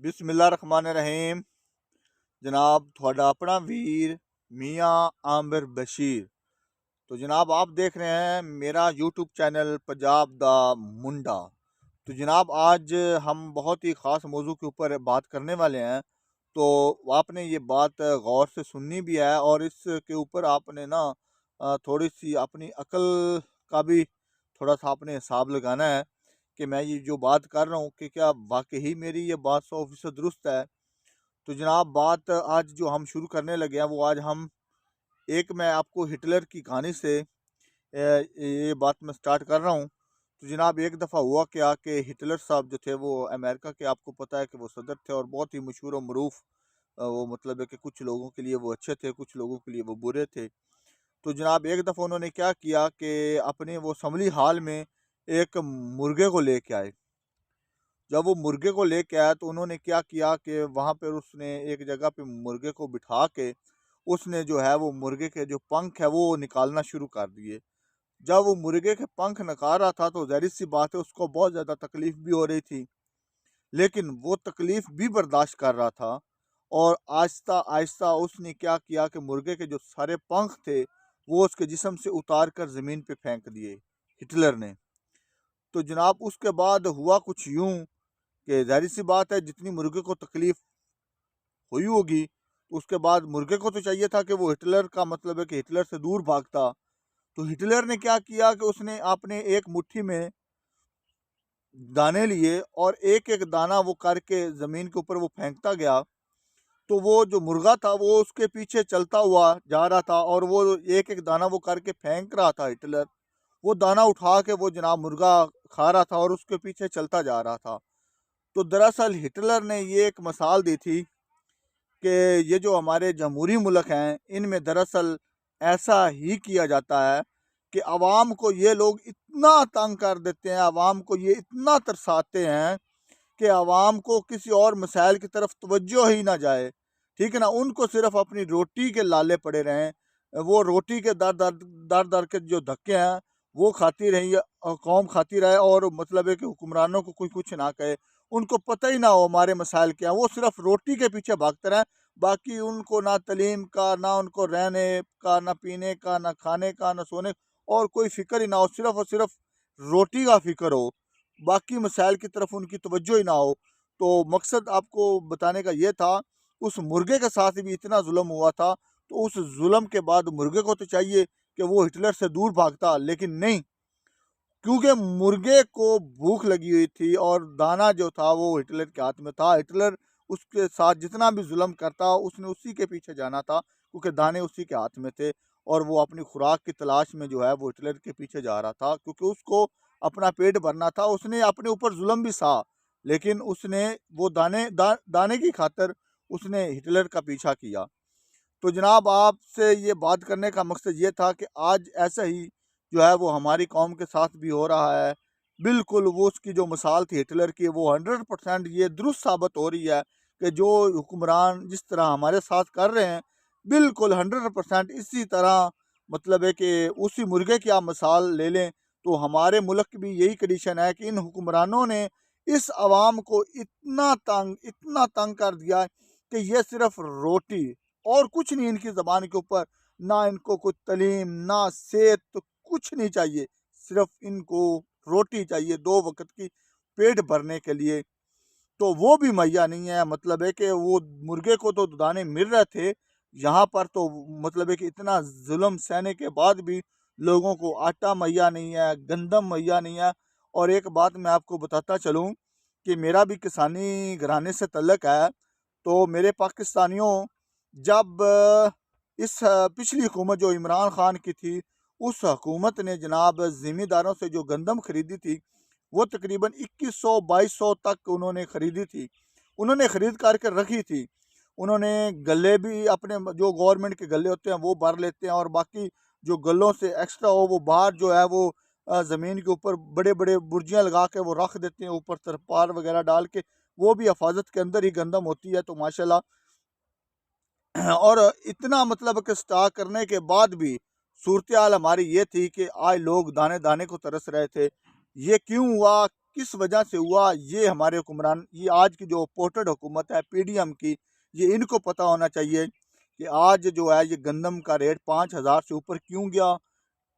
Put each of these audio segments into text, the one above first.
बिस्मिल्लाहिर्रहमानिर्रहीम। जनाब थोड़ा अपना वीर मियाँ आमिर बशीर। तो जनाब आप देख रहे हैं मेरा यूट्यूब चैनल पंजाब दा मुंडा। तो जनाब आज हम बहुत ही ख़ास मौजू के ऊपर बात करने वाले हैं। तो आपने ये बात गौर से सुननी भी है और इसके ऊपर आपने ना थोड़ी सी अपनी अकल का भी थोड़ा सा आपने हिसाब लगाना है कि मैं ये जो बात कर रहा हूँ कि क्या वाकई मेरी ये बात 100% दुरुस्त है। तो जनाब बात आज जो हम शुरू करने लगे हैं वो आज हम मैं आपको हिटलर की कहानी से ये बात मैं स्टार्ट कर रहा हूँ। तो जनाब एक दफ़ा हुआ क्या कि हिटलर साहब जो थे वो अमेरिका के, आपको पता है कि वो सदर थे और बहुत ही मशहूर और मरूफ। वो मतलब है कि कुछ लोगों के लिए वो अच्छे थे, कुछ लोगों के लिए वो बुरे थे। तो जनाब एक दफ़ा उन्होंने क्या किया कि अपने वो असम्बली हाल में एक मुर्गे को लेके आए। जब वो मुर्गे को लेके आया तो उन्होंने क्या किया कि वहाँ पर उसने एक जगह पे मुर्गे को बिठा के उसने जो है वो मुर्गे के जो पंख है वो निकालना शुरू कर दिए। जब वो मुर्गे के पंख निकाल रहा था तो ज़ाहिर सी बात है उसको बहुत ज़्यादा तकलीफ भी हो रही थी, लेकिन वो तकलीफ भी बर्दाश्त कर रहा था। और आहिस्ता आहिस्ता उसने क्या किया कि मुर्गे के जो सारे पंख थे वो उसके जिस्म से उतार कर ज़मीन पे फेंक दिए हिटलर ने। तो जनाब उसके बाद हुआ कुछ यूं कि ज़ाहिर सी बात है जितनी मुर्गे को तकलीफ हुई होगी, तो उसके बाद मुर्गे को तो चाहिए था कि वो हिटलर का मतलब है कि हिटलर से दूर भागता। तो हिटलर ने क्या किया कि उसने अपने एक मुट्ठी में दाने लिए और एक एक दाना वो करके ज़मीन के ऊपर वो फेंकता गया। तो वो जो मुर्गा था वो उसके पीछे चलता हुआ जा रहा था और वो एक एक दाना वो करके फेंक रहा था हिटलर। वो दाना उठा के वो जनाब मुर्गा खा रहा था और उसके पीछे चलता जा रहा था। तो दरअसल हिटलर ने ये एक मिसाल दी थी कि ये जो हमारे जमहूरी मुल्क हैं इनमें दरअसल ऐसा ही किया जाता है कि आवाम को ये लोग इतना तंग कर देते हैं, आवाम को ये इतना तरसाते हैं कि आवाम को किसी और मसाइल की तरफ तवज्जो ही ना जाए। ठीक है ना, उनको सिर्फ अपनी रोटी के लाले पड़े रहें। वो रोटी के दर दर के जो धक्के हैं वो खाती रही कौम खाती रहे और मतलब है कि हुक्मरानों को कोई कुछ ना कहे। उनको पता ही ना हो हमारे मसाइल क्या हैं, वो सिर्फ रोटी के पीछे भागते रहें। बाकी उनको ना तलीम का, ना उनको रहने का, ना पीने का, ना खाने का, ना सोने और कोई फ़िक्र ही ना हो, सिर्फ और सिर्फ रोटी का फ़िक्र हो। बाकी मसाइल की तरफ उनकी तवज्जो ही ना हो। तो मकसद आपको बताने का ये था, उस मुर्गे के साथ भी इतना जुल्म हुआ था। तो उस जुल्म के बाद मुर्गे को तो चाहिए कि वो हिटलर से दूर भागता, लेकिन नहीं, क्योंकि मुर्गे को भूख लगी हुई थी और दाना जो था वो हिटलर के हाथ में था। हिटलर उसके साथ जितना भी जुल्म करता उसने उसी के पीछे जाना था, क्योंकि दाने उसी के हाथ में थे और वो अपनी खुराक की तलाश में जो है वो हिटलर के पीछे जा रहा था, क्योंकि उसको अपना पेट भरना था। उसने अपने ऊपर जुल्म भी सहा, लेकिन उसने वो दाने की खातिर उसने हिटलर का पीछा किया। तो जनाब आपसे ये बात करने का मकसद ये था कि आज ऐसा ही जो है वो हमारी कौम के साथ भी हो रहा है। बिल्कुल वो उसकी जो मिसाल थी हिटलर की वो 100% ये दुरुस्त साबित हो रही है कि जो हुक्मरान जिस तरह हमारे साथ कर रहे हैं, बिल्कुल 100% इसी तरह मतलब है कि उसी मुर्गे की आप मिसाल ले लें तो हमारे मुल्क की भी यही कंडीशन है कि इन हुक्मरानों ने इस आवाम को इतना तंग कर दिया कि ये सिर्फ रोटी और कुछ नहीं इनकी ज़बान के ऊपर, ना इनको कुछ तलीम, ना सेहत, तो कुछ नहीं चाहिए। सिर्फ़ इनको रोटी चाहिए 2 वक़्त की पेट भरने के लिए, तो वो भी मुहैया नहीं है। मतलब है कि वो मुर्गे को तो दाने मिल रहे थे, यहाँ पर तो मतलब है कि इतना ज़ुल्म सहने के बाद भी लोगों को आटा मुहैया नहीं है, गंदम मुहैया नहीं है। और एक बात मैं आपको बताता चलूँ कि मेरा भी किसानी घराने से तल्लुक़ है, तो मेरे पाकिस्तानियों जब पिछली हुकूमत जो इमरान खान की थी, उस हुकूमत ने जनाब ज़िमींदारों से जो गंदम खरीदी थी, वो तकरीबन 2100-2200 तक उन्होंने खरीदी थी। उन्होंने खरीद करके रखी थी। उन्होंने गल्ले भी अपने जो गवर्नमेंट के गल्ले होते हैं वो भर लेते हैं और बाकी जो गल्लों से एक्स्ट्रा हो वो बाहर जो है वो ज़मीन के ऊपर बड़े-बड़े बुर्जियाँ लगा के वो रख देते हैं, ऊपर तिरपाल वगैरह डाल के, वो भी हिफाज़त के अंदर ही गंदम होती है। तो माशाल्लाह और इतना मतलब कि स्टॉक करने के बाद भी सूरत हाल हमारी ये थी कि आज लोग दाने दाने को तरस रहे थे। ये क्यों हुआ, किस वजह से हुआ, ये हमारे हुक्मरान, ये आज की जो पोर्टेड हुकूमत है पीडीएम की, ये इनको पता होना चाहिए कि आज जो है ये गंदम का रेट 5,000 से ऊपर क्यों गया।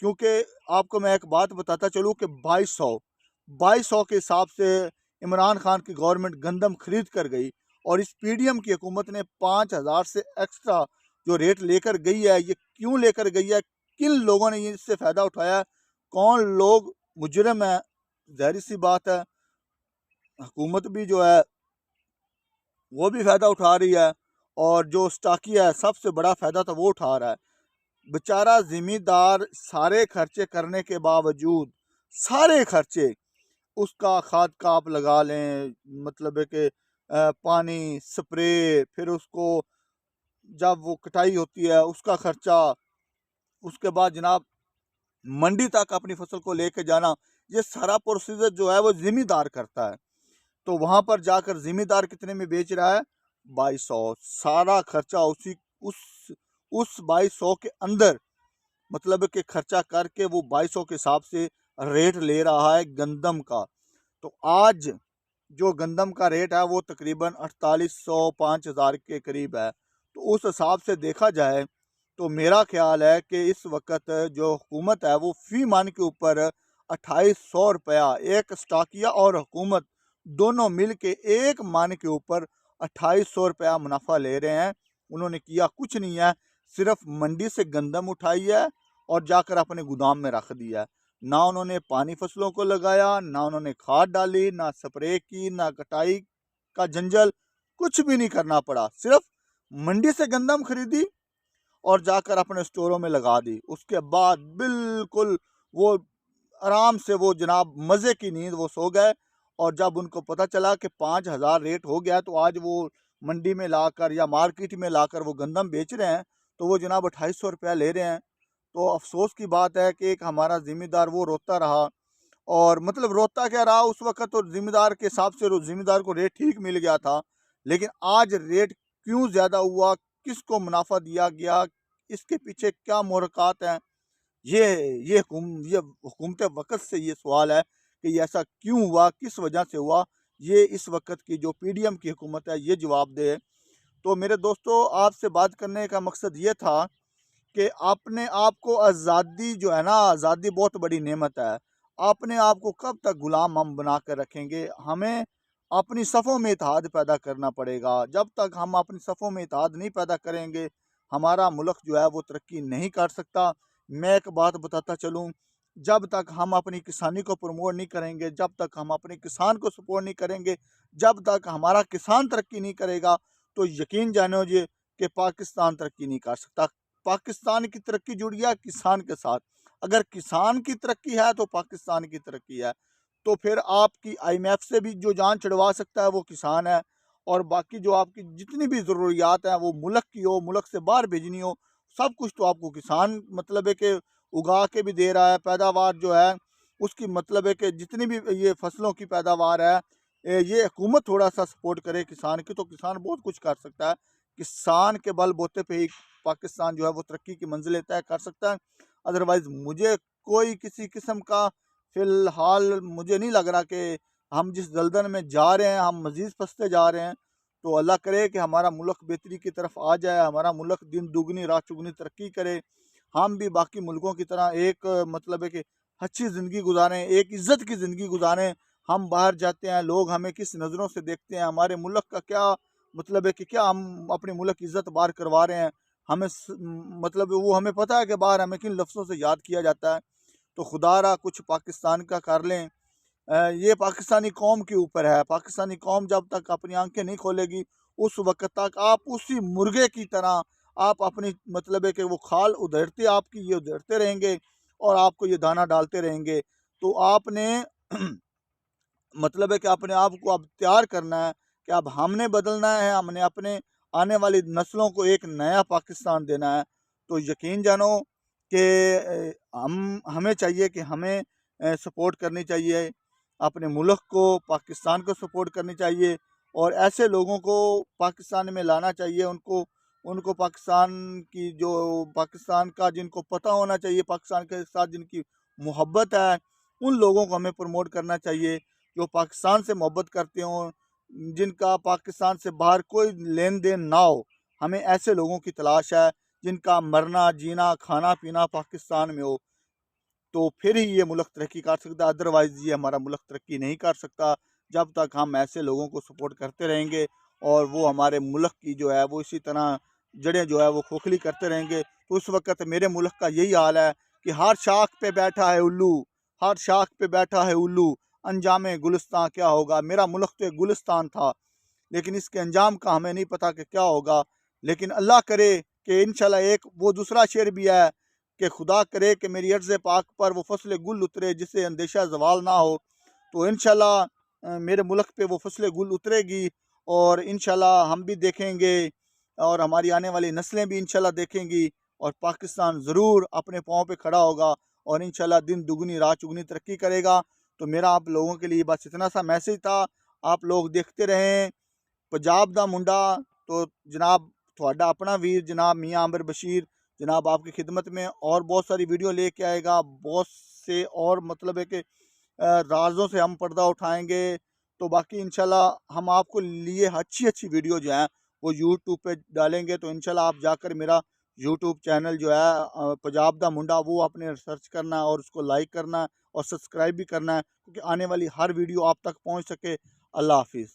क्योंकि आपको मैं एक बात बताता चलूँ कि 2200 के हिसाब से इमरान खान की गवर्नमेंट गंदम खरीद कर गई, और इस पीडीएम की हुकूमत ने 5,000 से एक्स्ट्रा जो रेट लेकर गई है, ये क्यों लेकर गई है, किन लोगों ने ये इससे फ़ायदा उठाया, कौन लोग मुजरिम है। ज़ाहिर सी बात है हुकूमत भी जो है वो भी फ़ायदा उठा रही है, और जो स्टाकिया है सबसे बड़ा फ़ायदा तो वो उठा रहा है। बेचारा ज़िम्मेदार सारे खर्चे करने के बावजूद, सारे खर्चे, उसका खाद का आप लगा लें, मतलब है कि पानी, स्प्रे, फिर उसको जब वो कटाई होती है उसका खर्चा, उसके बाद जनाब मंडी तक अपनी फसल को लेके जाना, ये सारा प्रोसीजर जो है वो ज़िम्मेदार करता है। तो वहाँ पर जाकर ज़िम्मेदार कितने में बेच रहा है? 2200। सारा खर्चा उस 2200 के अंदर, मतलब कि खर्चा करके वो 2200 के हिसाब से रेट ले रहा है गंदम का। तो आज जो गंदम का रेट है वो तकरीबन 4800 5000 के करीब है। तो उस हिसाब से देखा जाए तो मेरा ख्याल है कि इस वक्त जो हुकूमत है वो फ़ी मन के ऊपर 2800 रुपया, एक स्टाकिया और हुकूमत दोनों मिल के एक मन के ऊपर 2800 रुपया मुनाफा ले रहे हैं। उन्होंने किया कुछ नहीं है, सिर्फ मंडी से गंदम उठाई है और जाकर अपने गोदाम में रख दिया है। ना उन्होंने पानी फसलों को लगाया, ना उन्होंने खाद डाली, ना स्प्रे की, ना कटाई का जंजल, कुछ भी नहीं करना पड़ा। सिर्फ मंडी से गंदम खरीदी और जाकर अपने स्टोरों में लगा दी। उसके बाद बिल्कुल वो आराम से वो जनाब मज़े की नींद वो सो गए। और जब उनको पता चला कि 5,000 रेट हो गया, तो आज वो मंडी में लाकर या मार्केट में लाकर वो गंदम बेच रहे हैं, तो वो जनाब 2800 रुपया ले रहे हैं। तो अफ़सोस की बात है कि एक हमारा ज़िम्मेदार वो रोता रहा, और मतलब रोता क्या रहा उस वक़्त, तो ज़िम्मेदार के हिसाब से ज़िम्मेदार को रेट ठीक मिल गया था। लेकिन आज रेट क्यों ज़्यादा हुआ, किसको मुनाफ़ा दिया गया, इसके पीछे क्या मुहरक़ात हैं, ये ये हुकूमत वक़्त से ये सवाल है कि ये ऐसा क्यों हुआ, किस वजह से हुआ, ये इस वक़्त की जो पीडीएम की हुकूमत है ये जवाब दे। तो मेरे दोस्तों, आपसे बात करने का मकसद ये था कि अपने आप को, आज़ादी जो है ना, आज़ादी बहुत बड़ी नेमत है। अपने आप को कब तक गुलाम हम बना कर रखेंगे? हमें अपनी सफ़ों में इत्तेहाद पैदा करना पड़ेगा। जब तक हम अपनी सफ़ों में इत्तेहाद नहीं पैदा करेंगे, हमारा मुल्क जो है वो तरक्की नहीं कर सकता। मैं एक बात बताता चलूँ, जब तक हम अपनी किसानी को प्रमोट नहीं करेंगे, जब तक हम अपने किसान को सपोर्ट नहीं करेंगे, जब तक हमारा किसान तरक्की नहीं करेगा, तो यकीन जानो जी कि पाकिस्तान तरक्की नहीं कर सकता। पाकिस्तान की तरक्की जुड़ी है किसान के साथ। अगर किसान की तरक्की है तो पाकिस्तान की तरक्की है। तो फिर आपकी आईएमएफ से भी जो जान छुड़वा सकता है वो किसान है, और बाकी जो आपकी जितनी भी ज़रूरियात हैं वो मुल्क की हो, मुल्क से बाहर भेजनी हो, सब कुछ तो आपको किसान, मतलब है कि उगा के भी दे रहा है। पैदावार जो है उसकी, मतलब है कि जितनी भी ये फसलों की पैदावार है, ये हुकूमत थोड़ा सा सपोर्ट करे किसान की, तो किसान बहुत कुछ कर सकता है। किसान के बलबूते पे ही पाकिस्तान जो है वो तरक्की की मंजिलें तय कर सकता है। अदरवाइज़ मुझे कोई किसी किस्म का फ़िलहाल मुझे नहीं लग रहा कि हम जिस दलदल में जा रहे हैं हम मज़ीद फंसते जा रहे हैं। तो अल्लाह करे कि हमारा मुल्क बेहतरी की तरफ आ जाए, हमारा मुल्क दिन दुगनी रात चुगनी तरक्की करे, हम भी बाकी मुल्कों की तरह एक, मतलब है कि अच्छी ज़िंदगी गुजारें, एक इज़्ज़त की ज़िंदगी गुजारें। हम बाहर जाते हैं, लोग हमें किस नज़रों से देखते हैं, हमारे मुल्क का क्या मतलब है कि क्या हम अपने मुल्क की इज़्ज़त बाहर करवा रहे हैं, हमें मतलब वो हमें पता है कि बाहर हमें किन लफ्ज़ों से याद किया जाता है। तो खुदारा कुछ पाकिस्तान का कर लें। ये पाकिस्तानी कौम के ऊपर है। पाकिस्तानी कौम जब तक अपनी आंखें नहीं खोलेगी, उस वक़्त तक आप उसी मुर्गे की तरह आप अपनी, मतलब है कि वो खाल उधेड़ते आपकी ये उधेड़ते रहेंगे और आपको ये दाना डालते रहेंगे। तो आपने मतलब है कि अपने आप को अब तैयार करना है कि अब हमने बदलना है, हमने अपने आने वाली नस्लों को एक नया पाकिस्तान देना है। तो यकीन जानो कि हमें चाहिए कि हमें सपोर्ट करनी चाहिए अपने मुल्क को, पाकिस्तान को सपोर्ट करनी चाहिए, और ऐसे लोगों को पाकिस्तान में लाना चाहिए। उनको उनको पाकिस्तान का जिनको पता होना चाहिए, पाकिस्तान के साथ जिनकी मोहब्बत है, उन लोगों को हमें प्रमोट करना चाहिए। जो पाकिस्तान से मोहब्बत करते हों, जिनका पाकिस्तान से बाहर कोई लेन देन ना हो। हमें ऐसे लोगों की तलाश है जिनका मरना जीना खाना पीना पाकिस्तान में हो, तो फिर ही ये मुल्क तरक्की कर सकता है, अदरवाइज़ ये हमारा मुल्क तरक्की नहीं कर सकता। जब तक हम ऐसे लोगों को सपोर्ट करते रहेंगे और वो हमारे मुल्क की जो है वो इसी तरह जड़ें जो है वो खोखली करते रहेंगे, तो उस वक़्त मेरे मुल्क का यही हाल है कि हर शाख पे बैठा है उल्लू, हर शाख पे बैठा है उल्लू, अंजामे गुलिस्तान क्या होगा। मेरा मुल्क तो एक गुलिस्तान था, लेकिन इसके अंजाम का हमें नहीं पता कि क्या होगा। लेकिन अल्लाह करे कि इंशाल्लाह एक वो दूसरा शेर भी है कि खुदा करे कि मेरी अर्ज़ पाक पर वो फसल गुल उतरे जिससे अंदेशा ज़वाल ना हो। तो इंशाल्लाह मेरे मुल्क पे वो फसल गुल उतरेगी और इंशाल्लाह हम भी देखेंगे और हमारी आने वाली नस्लें भी इंशाल्लाह देखेंगी और पाकिस्तान ज़रूर अपने पाँव पे खड़ा होगा और इंशाल्लाह दिन दुगनी रात चुगनी तरक्की करेगा। तो मेरा आप लोगों के लिए बस इतना सा मैसेज था। आप लोग देखते रहें पंजाब दा मुंडा। तो जनाब थोड़ा अपना वीर जनाब मियाँ आमिर बशीर जनाब आपकी खिदमत में और बहुत सारी वीडियो लेके आएगा, बहुत से और मतलब है कि राज़ों से हम पर्दा उठाएंगे। तो बाकी इंशाल्लाह हम आपको लिए अच्छी अच्छी वीडियो जो हैं वो यूट्यूब पे डालेंगे। तो इंशाल्लाह आप जाकर मेरा यूट्यूब चैनल जो है पंजाब दा मुंडा वो आपने सर्च करना है और उसको लाइक करना है और सब्सक्राइब भी करना है, क्योंकि आने वाली हर वीडियो आप तक पहुँच सके। अल्लाह हाफिज़।